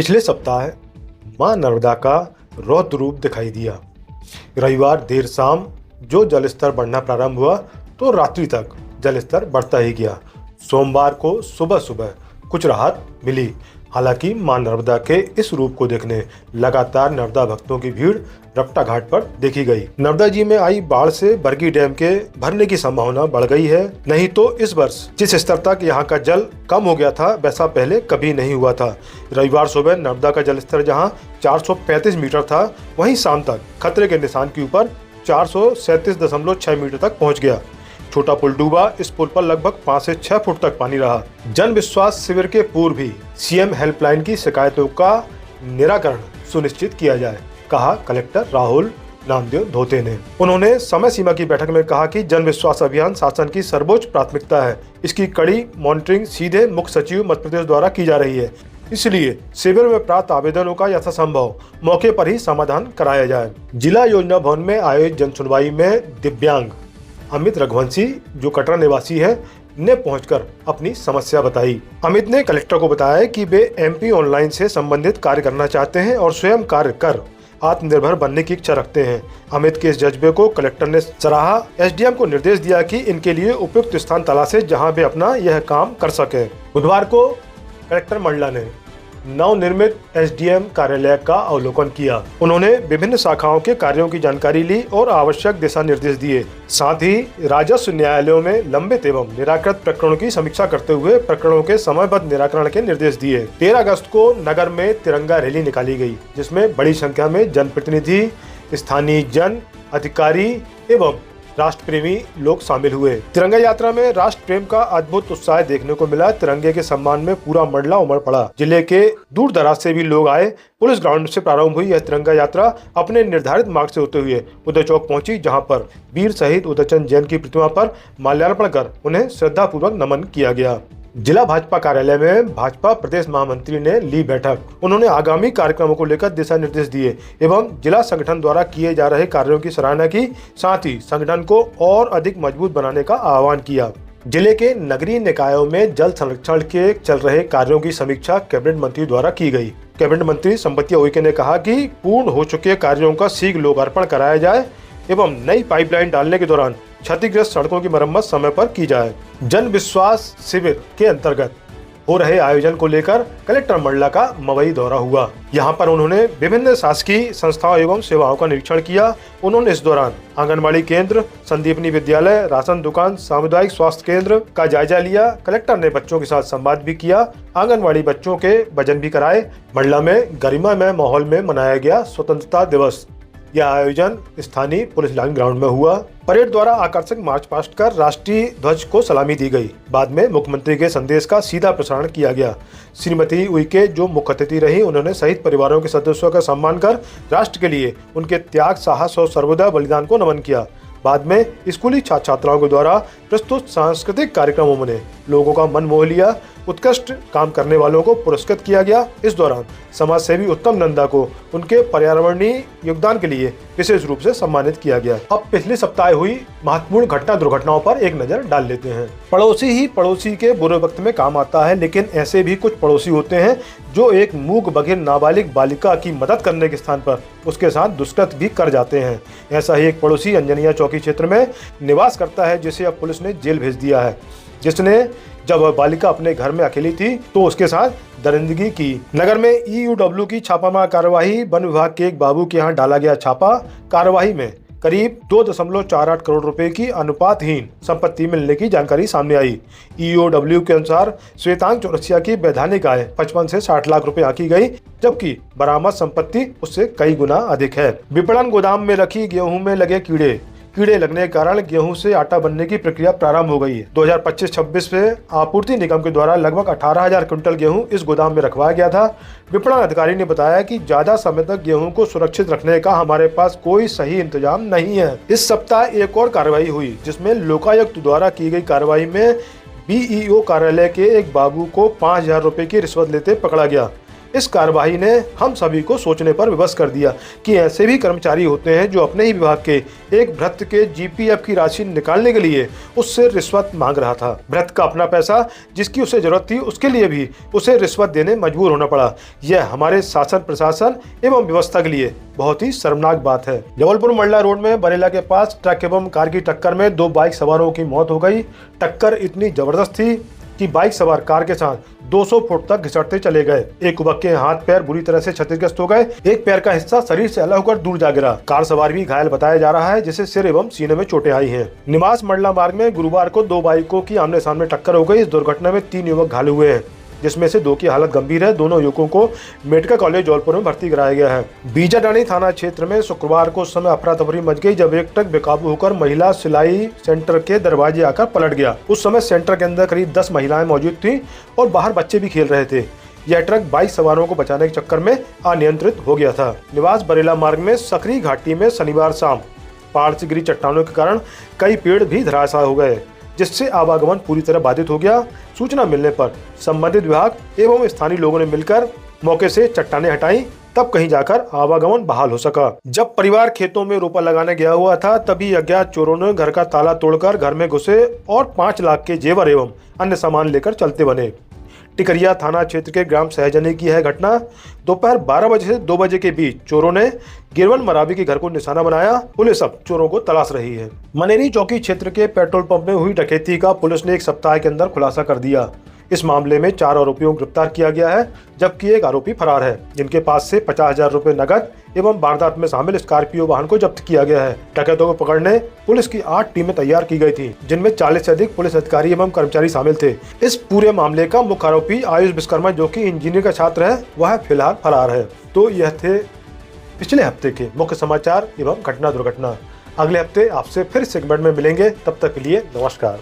पिछले सप्ताह मां नर्मदा का रौद्र रूप दिखाई दिया। रविवार देर शाम जो जलस्तर बढ़ना प्रारंभ हुआ तो रात्रि तक जलस्तर बढ़ता ही गया। सोमवार को सुबह सुबह कुछ राहत मिली। हालांकि मां नर्मदा के इस रूप को देखने लगातार नर्मदा भक्तों की भीड़ रपटा घाट पर देखी गई। नर्मदा जी में आई बाढ़ से बरगी डैम के भरने की संभावना बढ़ गई है। नहीं तो इस वर्ष जिस स्तर तक यहाँ का जल कम हो गया था वैसा पहले कभी नहीं हुआ था। रविवार सुबह नर्मदा का जलस्तर जहाँ 435 मीटर था, वहीं शाम तक खतरे के निशान के ऊपर 437.6 मीटर तक पहुँच गया। छोटा पुल डूबा। इस पुल पर लगभग 5 से 6 फुट तक पानी रहा। जन विश्वास शिविर के पूर्व भी सीएम हेल्पलाइन की शिकायतों का निराकरण सुनिश्चित किया जाए, कहा कलेक्टर राहुल नामदेव धोते ने। उन्होंने समय सीमा की बैठक में कहा कि जन विश्वास अभियान शासन की सर्वोच्च प्राथमिकता है। इसकी कड़ी मॉनिटरिंग सीधे मुख्य सचिव मध्य प्रदेश द्वारा की जा रही है। इसलिए शिविर में प्राप्त आवेदनों का यथासंभव मौके पर ही समाधान कराया जाए। जिला योजना भवन में आयोजित जन सुनवाई में दिव्यांग अमित रघुवंशी, जो कटरा निवासी है, ने पहुंचकर अपनी समस्या बताई। अमित ने कलेक्टर को बताया कि वे एमपी ऑनलाइन से संबंधित कार्य करना चाहते हैं और स्वयं कार्य कर आत्मनिर्भर बनने की इच्छा रखते हैं। अमित के इस जज्बे को कलेक्टर ने सराहा। एसडीएम को निर्देश दिया कि इनके लिए उपयुक्त स्थान तलाशे जहां वे अपना यह काम कर सके। बुधवार को कलेक्टर मंडला ने नवनिर्मित एसडीएम कार्यालय का अवलोकन किया। उन्होंने विभिन्न शाखाओं के कार्यों की जानकारी ली और आवश्यक दिशा निर्देश दिए। साथ ही राजस्व न्यायालयों में लंबित एवं निराकृत प्रकरणों की समीक्षा करते हुए प्रकरणों के समयबद्ध निराकरण के निर्देश दिए। 13 अगस्त को नगर में तिरंगा रैली निकाली गई, जिसमें बड़ी संख्या में जनप्रतिनिधि, स्थानीय जन, अधिकारी एवं राष्ट्र प्रेमी लोग शामिल हुए। तिरंगा यात्रा में राष्ट्र प्रेम का अद्भुत उत्साह देखने को मिला। तिरंगे के सम्मान में पूरा मंडला उमड़ पड़ा। जिले के दूर दराज से भी लोग आए। पुलिस ग्राउंड से प्रारंभ हुई यह तिरंगा यात्रा अपने निर्धारित मार्ग से होते हुए उदय चौक पहुंची, जहां पर वीर शहीद उदयचंद जैन की प्रतिमा पर माल्यार्पण कर उन्हें श्रद्धापूर्वक नमन किया गया। जिला भाजपा कार्यालय में भाजपा प्रदेश महामंत्री ने ली बैठक। उन्होंने आगामी कार्यक्रमों को लेकर दिशा निर्देश दिए एवं जिला संगठन द्वारा किए जा रहे कार्यों की सराहना की। साथ ही संगठन को और अधिक मजबूत बनाने का आह्वान किया। जिले के नगरीय निकायों में जल संरक्षण के चल रहे कार्यों की समीक्षा कैबिनेट मंत्री द्वारा की गई। कैबिनेट मंत्री संपत्ति उइके ने कहा कि पूर्ण हो चुके कार्यों का शीघ्र लोकार्पण कराया जाए एवं नई पाइपलाइन डालने के दौरान क्षतिग्रस्त सड़कों की मरम्मत समय पर की जाए। जन विश्वास शिविर के अंतर्गत हो रहे आयोजन को लेकर कलेक्टर मंडला का मवई दौरा हुआ। यहाँ पर उन्होंने विभिन्न शासकीय संस्थाओं एवं सेवाओं का निरीक्षण किया। उन्होंने इस दौरान आंगनबाड़ी केंद्र, संदीपनी विद्यालय, राशन दुकान, सामुदायिक स्वास्थ्य केंद्र का जायजा लिया। कलेक्टर ने बच्चों के साथ संवाद भी किया। आंगनबाड़ी बच्चों के वजन भी कराए। मंडला में गरिमामय माहौल में मनाया गया स्वतंत्रता दिवस। यह आयोजन स्थानीय पुलिस लाइन ग्राउंड में हुआ। परेड द्वारा आकर्षक मार्च पास्ट कर राष्ट्रीय ध्वज को सलामी दी गई। बाद में मुख्यमंत्री के संदेश का सीधा प्रसारण किया गया। श्रीमती उइके जो मुख्य अतिथि रही, उन्होंने शहीद परिवारों के सदस्यों का सम्मान कर राष्ट्र के लिए उनके त्याग, साहस और सर्वोदय बलिदान को नमन किया। बाद में स्कूली छात्र छात्राओं के द्वारा प्रस्तुत सांस्कृतिक कार्यक्रमों ने लोगों का मन मोह लिया। उत्कृष्ट काम करने वालों को पुरस्कृत किया गया। इस दौरान समाज सेवी उत्तम नंदा को उनके पर्यावरणीय योगदान के लिए विशेष रूप से सम्मानित किया गया। अब पिछले सप्ताह हुई महत्वपूर्ण घटना दुर्घटनाओं पर एक नजर डाल लेते हैं। पड़ोसी ही पड़ोसी के बुरे वक्त में काम आता है, लेकिन ऐसे भी कुछ पड़ोसी होते हैं जो एक मूक बधिर नाबालिग बालिका की मदद करने के स्थान पर उसके साथ दुष्कृत भी कर जाते हैं। ऐसा ही एक पड़ोसी अंजनिया चौकी क्षेत्र में निवास करता है, जिसे अब पुलिस ने जेल भेज दिया है। जिसने जब बालिका अपने घर में अकेली थी तो उसके साथ दरिंदगी की। नगर में ईओडब्ल्यू की छापामार कार्यवाही। वन विभाग के एक बाबू के यहाँ डाला गया छापा। कार्यवाही में करीब 2.48 करोड़ रुपए की अनुपातहीन संपत्ति मिलने की जानकारी सामने आई। ईओडब्ल्यू के अनुसार श्वेतांग चौरसिया की वैधानिक आय 55 से 60 लाख रुपए आंकी गई, जबकि बरामद संपत्ति उससे कई गुना अधिक है। विपणन गोदाम में रखी गेहूं में लगे कीड़े लगने के कारण गेहूं से आटा बनने की प्रक्रिया प्रारंभ हो गई है। 2025-26 से आपूर्ति निगम के द्वारा लगभग 18,000 क्विंटल गेहूं इस गोदाम में रखवाया गया था। विपणन अधिकारी ने बताया कि ज्यादा समय तक गेहूं को सुरक्षित रखने का हमारे पास कोई सही इंतजाम नहीं है। इस सप्ताह एक और कार्रवाई हुई, जिसमें लोकायुक्त द्वारा की गई कार्रवाई में बीईओ कार्यालय के एक बाबू को 5,000 रुपए की रिश्वत लेते पकड़ा गया। इस कार्यवाही ने हम सभी को सोचने पर विवश कर दिया कि ऐसे भी कर्मचारी होते हैं जो अपने ही विभाग के एक भृत्य के जीपीएफ की राशि निकालने के लिए उससे रिश्वत मांग रहा था। भृत्य का अपना पैसा जिसकी उसे जरूरत थी, उसके लिए भी उसे रिश्वत देने मजबूर होना पड़ा। यह हमारे शासन प्रशासन एवं व्यवस्था के लिए बहुत ही शर्मनाक बात है। जबलपुर मंडला रोड में बरेला के पास ट्रक एवं कार की टक्कर में 2 बाइक सवारों की मौत हो गई। टक्कर इतनी जबरदस्त थी कि बाइक सवार कार के साथ 200 फुट तक घिसटते चले गए। एक युवक के हाथ पैर बुरी तरह से क्षतिग्रस्त हो गए। एक पैर का हिस्सा शरीर से अलग होकर दूर जा गिरा। कार सवार भी घायल बताया जा रहा है, जिसे सिर एवं सीने में चोटें आई हैं। निवास मंडला मार्ग में गुरुवार को 2 बाइकों की आमने सामने टक्कर हो गई। इस दुर्घटना में 3 युवक घायल हुए हैं, जिसमें से 2 की हालत गंभीर है। दोनों युवकों को मेडिकल कॉलेज जबलपुर में भर्ती कराया गया है। बीजाडानी थाना क्षेत्र में शुक्रवार को उस समय अफरा तफरी मच गई जब एक ट्रक बेकाबू होकर महिला सिलाई सेंटर के दरवाजे आकर पलट गया। उस समय सेंटर के अंदर करीब 10 महिलाएं मौजूद थीं और बाहर बच्चे भी खेल रहे थे। यह ट्रक बाइक सवारों को बचाने के चक्कर में अनियंत्रित हो गया था। निवास बरेला मार्ग में सकरी घाटी में शनिवार शाम पहाड़ से गिरी चट्टानों के कारण कई पेड़ भी धराशायी हो गए, जिससे आवागमन पूरी तरह बाधित हो गया। सूचना मिलने पर संबंधित विभाग एवं स्थानीय लोगों ने मिलकर मौके से चट्टानें हटाई, तब कहीं जाकर आवागमन बहाल हो सका। जब परिवार खेतों में रोपा लगाने गया हुआ था, तभी अज्ञात चोरों ने घर का ताला तोड़कर घर में घुसे और 5 लाख के जेवर एवं अन्य सामान लेकर चलते बने। टिकरिया थाना क्षेत्र के ग्राम सहजनी की है घटना। दोपहर 12 बजे से 2 बजे के बीच चोरों ने गिरवन मरावी के घर को निशाना बनाया। पुलिस अब चोरों को तलाश रही है। मनेरी चौकी क्षेत्र के पेट्रोल पंप में हुई डकैती का पुलिस ने 1 सप्ताह के अंदर खुलासा कर दिया। इस मामले में 4 आरोपियों को गिरफ्तार किया गया है, जबकि एक आरोपी फरार है, जिनके पास से 50,000 रुपए नकद एवं वारदात में शामिल स्कॉर्पियो वाहन को जब्त किया गया है। डकैतों को पकड़ने पुलिस की 8 टीमें तैयार की गई थी, जिनमें 40 से अधिक पुलिस अधिकारी एवं कर्मचारी शामिल थे। इस पूरे मामले का मुख्य आरोपी आयुष विश्वकर्मा, जो कि इंजीनियर का छात्र है, वह फिलहाल फरार है। तो यह थे पिछले हफ्ते के मुख्य समाचार एवं घटना दुर्घटना। अगले हफ्ते आपसे फिर सेगमेंट में मिलेंगे। तब तक के लिए नमस्कार।